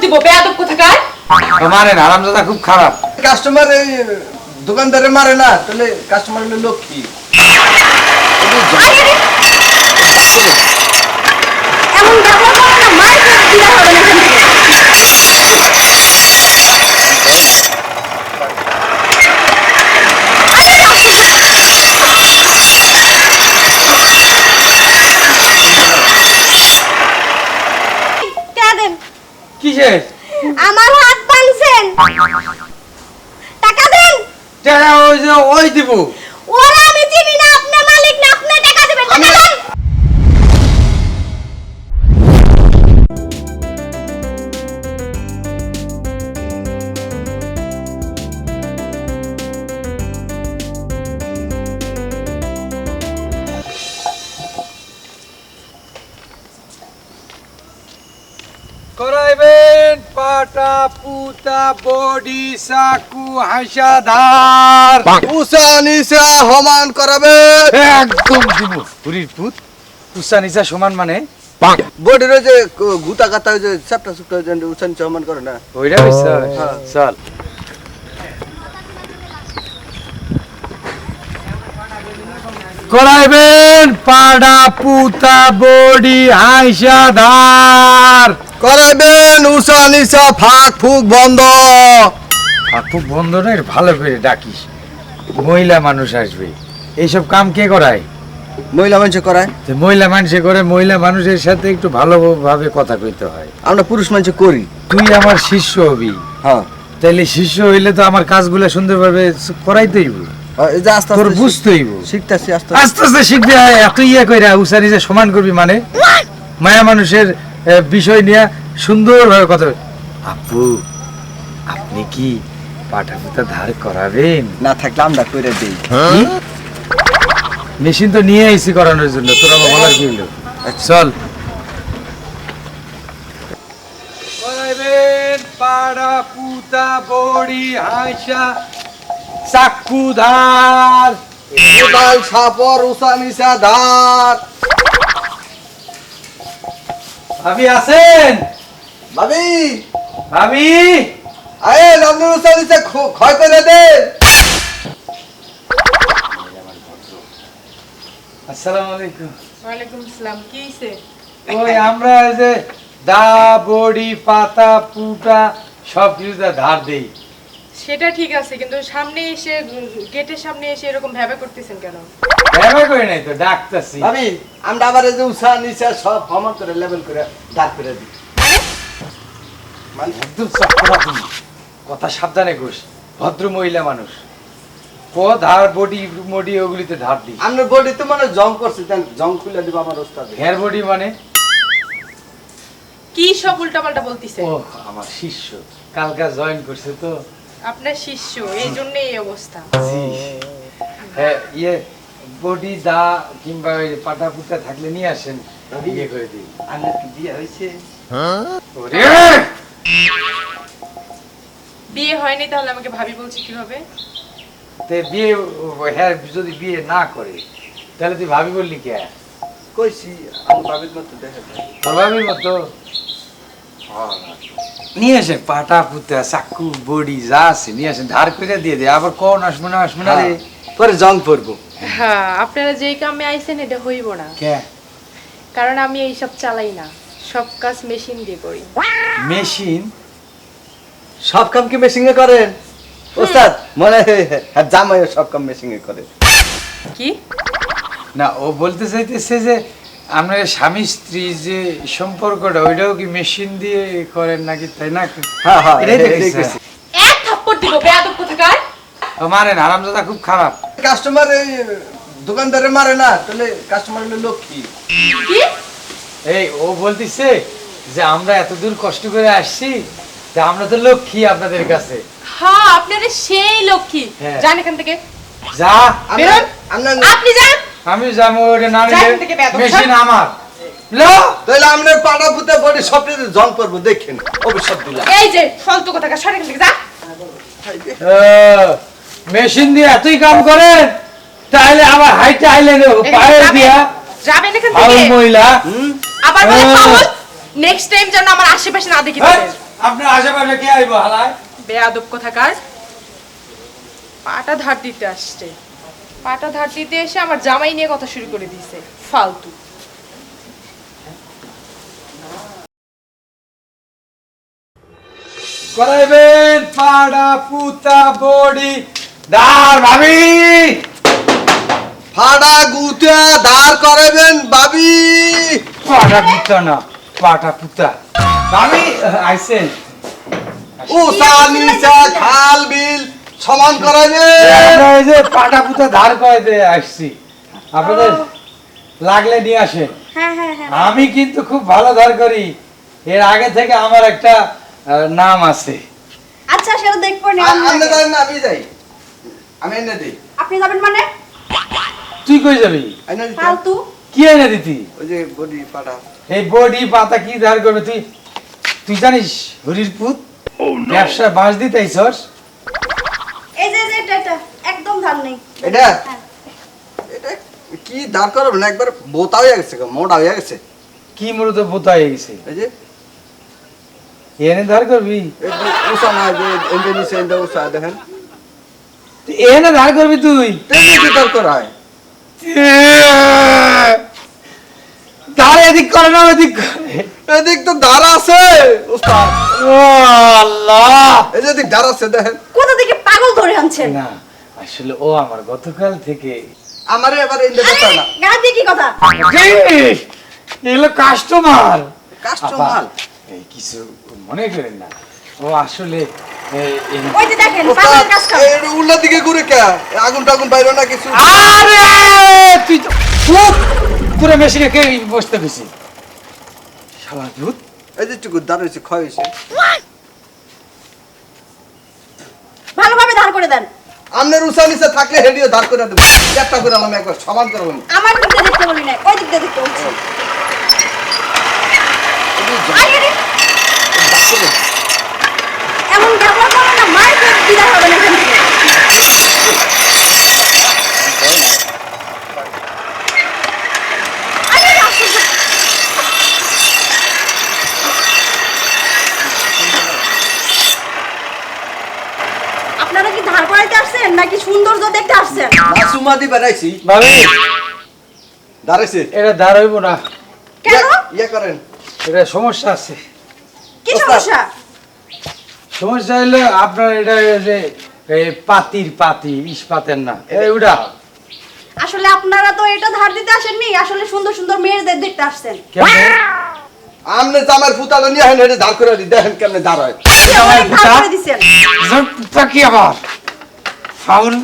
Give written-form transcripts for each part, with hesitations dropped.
দিব বেয়াদব কোথাকার। মারেন হারামজাদা খুব খারাপ। কাস্টমার এই দোকানদারে মারে না, তাহলে কাস্টমার হলো লক্ষ্মী। এমন ব্যবহার করো না, মার দিতে হবে না এখান থেকে। কিসের আমার হাত বাঁধছেন, টাকা দেন। টাকা ওই দিব। ওরা আমি চিনি না, আপনার মালিক না, আপনি টাকা দিবেন। টাকা দেন। করাইবেন পাটা পুতা বডি সাকু হাসা ধার উষা নিশা সমান করাবে। একদম দিব। পুরীর পুত উষা নিশা সমান মানে বডির যে গুতা কাটা যে চ্যাপটা সুপটা যে উষা নিশা সমান করে না। ওইটা বিশ্বাস। চল করাইবেন পাটা পুতা বডি হাসা ধার করাইবেন উষা নিশা ফাঁক ফুক বন্ধ। খুব বন্ধ নয়, ভালো করে ডাকিস। মহিলা মানুষ আসবে, এইসব কাম কে করায়? মহিলা মানুষ করায়। যে মহিলা মানুষে করে, মহিলা মানুষের সাথে একটু ভালোভাবে কথা কইতে হয়। আমরা পুরুষ মানুষ করি। তুই আমার শিষ্য হবি, হ্যাঁ তাইলে শিষ্য হইলে তো আমার কাজগুলো সুন্দরভাবে করাইতে হইব, এই যে আস্তে তোর আস্তে বুঝতে হইব। শিখতেছি আস্তে আস্তে আস্তে শিখবি। এত ইয়ে কইরা উসানি যে সমান করবি মানে মায়া মানুষের বিষয় নিয়ে সুন্দরভাবে কথা। আপু আপনি কি পাটা পুতা ধার করাবেন? না থাকলে আমরা করে দিই। মেশিন তো নিয়ে আইছি করানোর জন্য, তোর আমার বলার কি হলো? চল করাইবেন পাড়া পুতা বড়ি হাসা চাকু ধার কোদাল সাপর উষা নিশা ধার। ভাবি আছেন? ভাবি ভাবি আয়ে লগ্ন উষা নিশা ক্ষয় করে দে। আসসালামু আলাইকুম। ওয়ালাইকুম আসসালাম। কি হইছে? ওই আমরা এই যে দা বড়ি পাতা পুটা সব কিছুতে ধার দেই। সেটা ঠিক আছে, কিন্তু সামনে এসে গেটের সামনে এসে এরকম ভেবে করতেছেন কেন? ভেবে করি নাই তো, ডাকতেছি। ভাবি আমরা আবার এই যে উষা নিশা সব সমান করে লেভেল করে ধার করে দিই। মানে একদম চক্করা তুমি, কথা সাবধানে কোস। ভদ্র মহিলা মানুষ ধার বডি মডি ওগুলিতে ধার দিই। আমরা বডি তো মানে জং করছি, দেন জং খুলে দিব আমার ওস্তাদ। হেয়ার বডি মানে কি সব উল্টাপাল্টা বলতিছে? ও আমার শিষ্য, কালকা জয়েন করছে তো। আপনার শিষ্য, এই জন্য এই অবস্থা। জি হ্যাঁ, ইয়ে বডি দা কিংবা ওই পাটা পুটা থাকলে নিয়ে আসেন, ইয়ে করে দিই। আমার কি বিয়ে হয়েছে? ওরে বিয়ে হয়নি তাহলে আমাকে ভাবি বলছি কিভাবে? তে বিয়ে, হ্যাঁ যদি বিয়ে না করে তাহলে তুই ভাবি বললি কে? কইছি আমার ভাবির মতো দেখা যায়। তোর ভাবির মতো নিয়ে আসেন পাটা পুতা চাকু বডি যা আছে নিয়ে আসেন, ধার করে দিয়ে দে। আবার কোন আসবো না আসবো না রে, পরে জং পড়বো। হ্যাঁ, আপনারা যেই কামে আইছেন এটা হইব না, কে? কারণ আমি এই সব চালাই না, সব কাজ মেশিন দিয়ে করি। মেশিন? সব কাম কি মেশিনে করেন ওস্তাদ? মনে হয় জামাইও সব কাম মেশিনে করে। কি? না, ও বলতে চাইতেছে যে আমরা স্বামী স্ত্রী যে সম্পর্কটা ওইটাও কি মেশিন দিয়ে করেন নাকি, তাই না? হ্যাঁ হ্যাঁ এটাই তো এটাই কইছে। কইছি। এক থাপ্পড় দিব বেয়াদব কোথাকার। মারেন হারামজাদা খুব খারাপ। কাস্টমার এই দোকানদারে মারে না, তাহলে কাস্টমার হলো লক্ষ্মী। কি? এই ও বলতিছে যে আমরা এত দূর কষ্ট করে আসছি, তা আমরা তো লক্ষ্মী আপনাদের কাছে। হ্যাঁ, আপনারা সেই লক্ষ্মী। হ্যাঁ। যান এখান থেকে। যা বেরোন। আমরা আপনি যান। আমি যাবো, ওটা না যা এখান থেকে বেয়াদব, মেশিন সর। আমার লো। তাহলে আমরা পাটা পুতা বডি সবটাতে জং পড়বো, দেখেন অভিশাপ দিলাম। এই যে ফালতু কোথাকার, সর এখান থেকে যা। মেশিন দিয়ে এতই কাম করে, তাহলে আবার হাইটে আইলে পায়ে যাবেন? দিয়া যাবেন এখান ফাউল থেকে। মহিলা। আবার বলে ফাউল। নেক্সট টাইম যেন আমার আশেপাশে না দেখি। হেই, আপনার আশেপাশে কে আইবো হালায়? বেয়াদব কোথাকার, পাটা ধার দিতে আসছে। পাটা ধার দিতে এসে আমার জামাই নিয়ে কথা শুরু করে দিয়েছে, ফালতু। করাইবেন পাড়া পুতা বড়ি দার ভাবি। ফাড়া গুতা ধার করাবেন ভাবি। পাড়া পুতা না, পাটা পুতা ভাবি আইছেন। উষা নিচা খাল বিল সমান করাবেন। আমরা এই যে পাটা পুতা ধার করাইতে আসছি, আপনাদের লাগলে নিয়ে আসেন। হ্যাঁ হ্যাঁ হ্যাঁ, আমি কিন্তু খুব ভালো ধার করি, এর আগে থেকে আমার একটা নাম আছে। আচ্ছা সেটা দেখবো না আপনি যাবেন না আমি যাই, আমি এনে দিই। আপনি যাবেন মানে তুই কই যাবি? এনে দিতে ফালতু কি এনে দিতি? ওই যে বডি পাটা। এই বডি পাতা কি ধার করবে তুই? তুই জানিস হরির পুত ব্যবসা বাঁশ দিতেইছস? এই যে এটা একদম ধার নেই এটা হ্যাঁ। এটা কি ধার করাবেন? একবার বোতা হয়ে গেছে, মোটা হয়ে গেছে। কি মূলত বোতা হয়ে গেছে, এই যে এনে ধার করবি? এই যে উষা না, যে এনে নিচে এনে উষা দেখেন, তুই এনে ধার করবি তুই? তেমনি কি ধার করা হয়? ধার এদিক করে না ওদিক করে? এদিক তো ধার আছে উস্তাদ, ও আল্লাহ! এই যে এদিক ধার আছে দেখেন। কোথা থেকে পাগল ধরে আনছেন না আসলে ও আমার গতকাল থেকে আমারে এবার এনে দিতে না। গা দিয়ে কি কথা এগুলো কাস্টমার। কাস্টমার এই কিছু মনে করেন না, ও আসলে ওই যে দেখেন উস্তাদ পাগলের কাজটা এই উল্লা দিকে ঘুরে কে আগুন টাগুন বাইরো না কিছু? আরে তুই তো খুব পুরো মেশিনে কে বসতে গেছি শালা ভূত। এই যে টুকু ধার হয়েছে, ক্ষয় হয়েছে। ভালোভাবে ধার করে দেন। আপনার উষা নিচে থাকলে হেডিও ধার করে দেবো, একটা করে আমি একবার সমান করবো না। আমার দিক দিয়ে দেখতে বলি না, ওই দিক দিয়ে দেখতে বলছি। আরে, আরে, এমন ব্যবহার করো না, মার পেট বিদায় হবে না এখান থেকে। আরে, আশ্চর্য। আপনারা কি ধার করাইতে আসছেন নাকি সৌন্দর্য দেখতে আসছেন? মাসুমাদি বেড়াইছি, ভাবি দাঁড়াইছে। এটা ধার হইব না, কেন? ইয়ে করেন। এটা সমস্যা আছে। কি ওস্তাদ। সমস্যা? সমস্যা হলো আপনার এটা ওই যে এই পাতি ইস্পাতের না ওটা। আসলে আপনারা তো এটা ধার দিতে আসেননি, আসলে সুন্দর সুন্দর মেয়েদের দেখতে আসছেন। কেমন আমনে জামার ফুতালো নিয়ে হেন হেডে ধার করে দি, দেখেন কেমনে ধার হয়। অনেক ধার করে দিছেন। কি আবার ফাউল?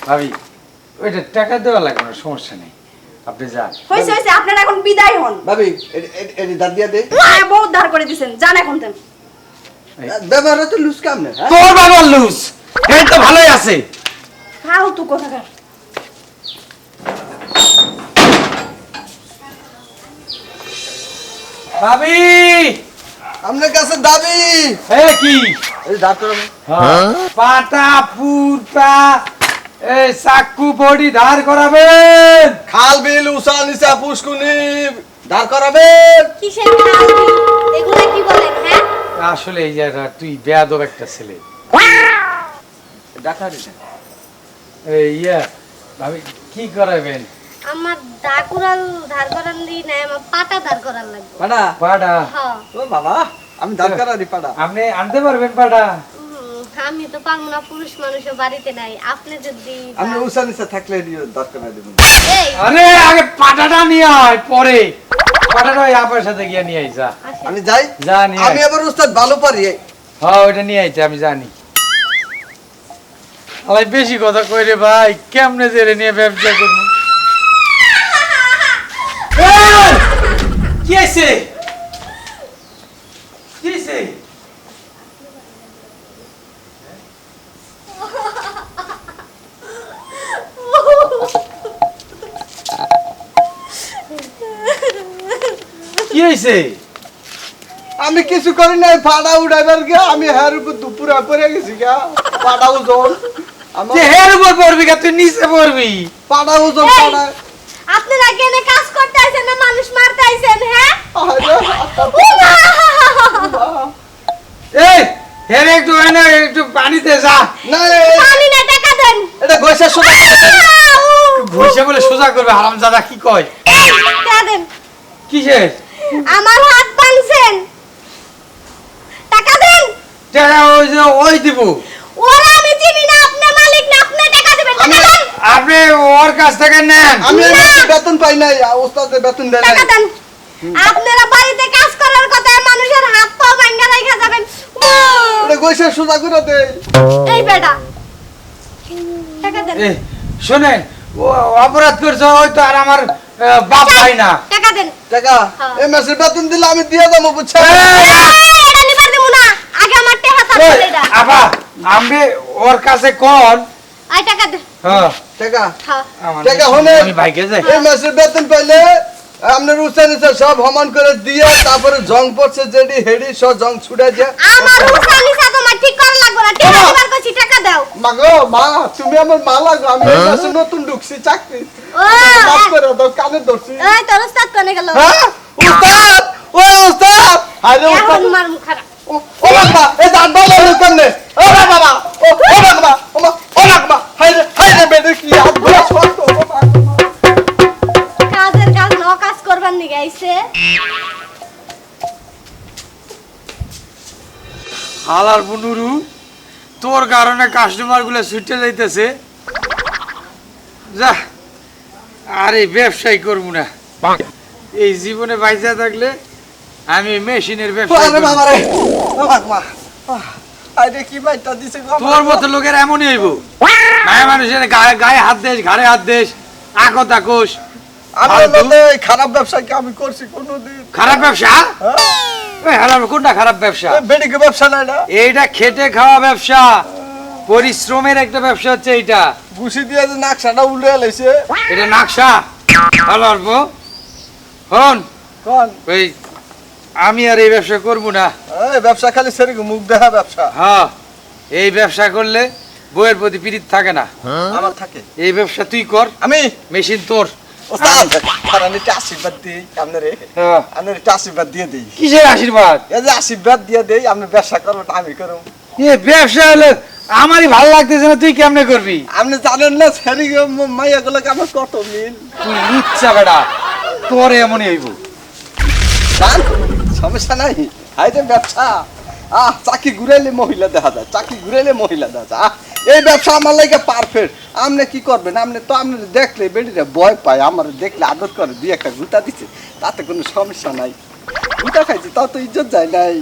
ভাবি ওইটা টাকা দেওয়া লাগবে না, সমস্যা নেই, আপনি যান। হয়েছে হয়েছে, আপনারা এখন বিদায় হন। ভাবি এটি ধার দিয়ে দে। হ্যাঁ, বহুত ধার করে দিছেন, যান এখন তেন। ব্যবহার তো লুজ কামনে, হ্যাঁ? তোর বাবার লুজ, এই তো ভালোই আছে। ফালতু কোথাকার। ভাবি আপনার কাছে দাবি এ কি এই ধার করে পাটা পুরটা এই চাকু বডি ধার করাবেন। খাল বিল উষা নিচা পুষ্কুনি ধার করাবেন। কিসের খাল? এগুলা কি বলেন, হ্যাঁ? আসলে এই যে তুই বেয়াদব একটা ছেলে। ডাকা দিছেন এই ভাবি কি করাবেন? আমার দাকুরাল ধার করার লি নাই, আমার পাটা ধার করার লাগবে। পাড়া পাটা হ্যাঁ, ও বাবা, আমি ধার করা দি পাড়া। আপনি আনতে পারবেন পাটা? আমি তো পারবো না, পুরুষ মানুষও বাড়িতে নাই। আপনি যদি আপনি উষা নিচা থাকলে এটিও ধার করে দেবেন। এই আরে আগে পাটাটা নিয়ে আয়, পরে পাটাটা ওই আপার সাথে গিয়ে নিয়ে আই যা। আসেন। আমি যাই, যা নিয়ে আমি আয়। আবার উস্তাদ ভালো পারি। হ্যাঁ ওইটা নিয়ে আইতে আমি জানি। ভাই বেশি কথা কই রে ভাই, কেমনে যে রে নিয়ে ব্যবসা করবো? কি আছে? কি আছে? কি হয়েছে? আমি কিছু করি নাই, ফাড়া উড়াইবার গিয়া আমি হের উপর দুপুরা পড়ে গেছি গা। পাড়া ওজন আমার, যে হের উপর পড়বি কা, তুই নিচে পড়বি। পাড়া ওজন এই! পাড়া। আপনারা এখানে কাজ করতে আইছেন না মানুষ মারতে আইছেন, হ্যাঁ? আরে, উমা! ঘষে সোজা করে দেন। ঘুষে বলে সোজা করবে হারামজাদা কি কয় টাকা দেন। কিসের আমার হাত ভাঙছেন, টাকা দেন। টাকা ওই দিব ওরা আমি চিনি না, আপনার মালিক না, আপনি টাকা দিবেন, টাকা আমি- দেন। আপনি ওর কাছ থেকে নেন আমি এই মাসে বেতন পাই নাই, ওস্তাদের বেতন দেয় টাকা নাই। দেন। আপনারা বাড়িতে কাজ করার কথা, মানুষের হাত পা ভাঙা রাখা যাবেন। ওরে ঘষে সোজা করে দে। এই বেটা, টাকা দেন, এ, শোনেন ও অপরাধ করছে হয়তো আর আমার বাপ ভাই না টাকা দেন। টাকা হ্যাঁ। এই মাসে বেতন দিলে আমি দিয়ে দেবো, বুঝছেন? এটা নিবার দেবো না, আগে আমার টাকা এই, তারপরে এটা। আপা আমি ওর কাছে কোন আই টাকা দে। হ্যাঁ টাকা হ্যাঁ। আমার টাকা হলে- আমি ভাইকে যাই এই মাসে বেতন পাইলে আপনার উচ্চানি সব হমান করে দিয়ে তারপরে জং পড়ছে যেডি হেডি সব জং ছুটে যায়। আমার উসানি সা তোমার ঠিক করা লাগবে না, টাকা দিবার কইছি, টাকা দাও। মাগো মা, তুমি আমার মা লাগো, আমি এই মাসে নতুন ঢুকছি চাকরি। ও মাফ করে দাও, কানে ধরছি। এই তোর উস্তাদ কোনে গেল? হ্যাঁ উস্তাদ, ও উস্তাদ, আরে উস্তাদ, এখন মার মুখ খারাপ। ও বাবা, এই দাঁত বল হলো কেমনে? ও বাবা, ও বাবা, ও বাবা, হাই রে বেডে কি হাত ধরে শক্ত, ও বাবা। কাজের কাজ ন কাজ করবার নিগে আইছে। হালার বুনুরু তোর কারণে কাস্টমার গুলো ছুটে যাইতেছে যা আরে ব্যবসায় করবো না এই জীবনে বাইচা থাকলে আমি মেশিনের ব্যবসা আরে বাবা রে, ও বাবা, আরে কি বাইটা দিছে গো তোর মতো লোকের এমনই হইব মায়া মানুষের গায়ে হাত দেশ ঘাড়ে হাত দেশ আকো তাকোস আমি ফালতু। বলতে এই খারাপ ব্যবসা কি আমি করছি কোনোদিন? খারাপ ব্যবসা ওই হালার কোনটা খারাপ ব্যবসা বেডিকে ব্যবসা নাই না, এইটা খেটে খাওয়া ব্যবসা পরিশ্রমের একটা ব্যবসা হচ্ছে এইটা ঘুষি দিয়ে যে নাকশাটা উল্টে লাইছে। এটা নাকশা হালার বউ হন কোন ওই আমি আর এই ব্যবসা করবো না এই ব্যবসা খালি সেরকম মুখ দেখা ব্যবসা হ্যাঁ এই ব্যবসা করলে বউয়ের প্রতি পীড়িত থাকে না আমার থাকে। এই ব্যবসা তুই কর আমি মেশিন তোর ওস্তাদ কারণ এটা আশীর্বাদ দিই আপনারে, হ্যাঁ। আপনার এটা আশীর্বাদ দিয়ে দিই। কিসের আশীর্বাদ এই যে আশীর্বাদ দিয়ে দেই, আপনি ব্যবসা করবেন আমি করব। এ ব্যবসা হলে আমারই ভালো লাগতেছে না তুই কেমনে করবি আপনি জানেন না সেরকম মাইয়াগুলোকে আমার কত মিল। তুই লুচ্চা বেটা তোর এমনই হইব জান, সমস্যা নাই, এই যে ব্যবসা চাকি ঘুরাইলে মহিলা দেখা যায়, চাকি ঘুরাইলে মহিলা দেখা যায়। এই ব্যবসা আমার লাগে পারফেক্ট। আপনি কি করবেন? আপনি তো আপনি দেখলে বেডিটা ভয় পায়, আমার দেখলে আদর করে দিয়ে একটা গুতা দিচ্ছে, তাতে কোনো সমস্যা নাই। গুতা খাইছি তাও তো ইজ্জত যায় নাই।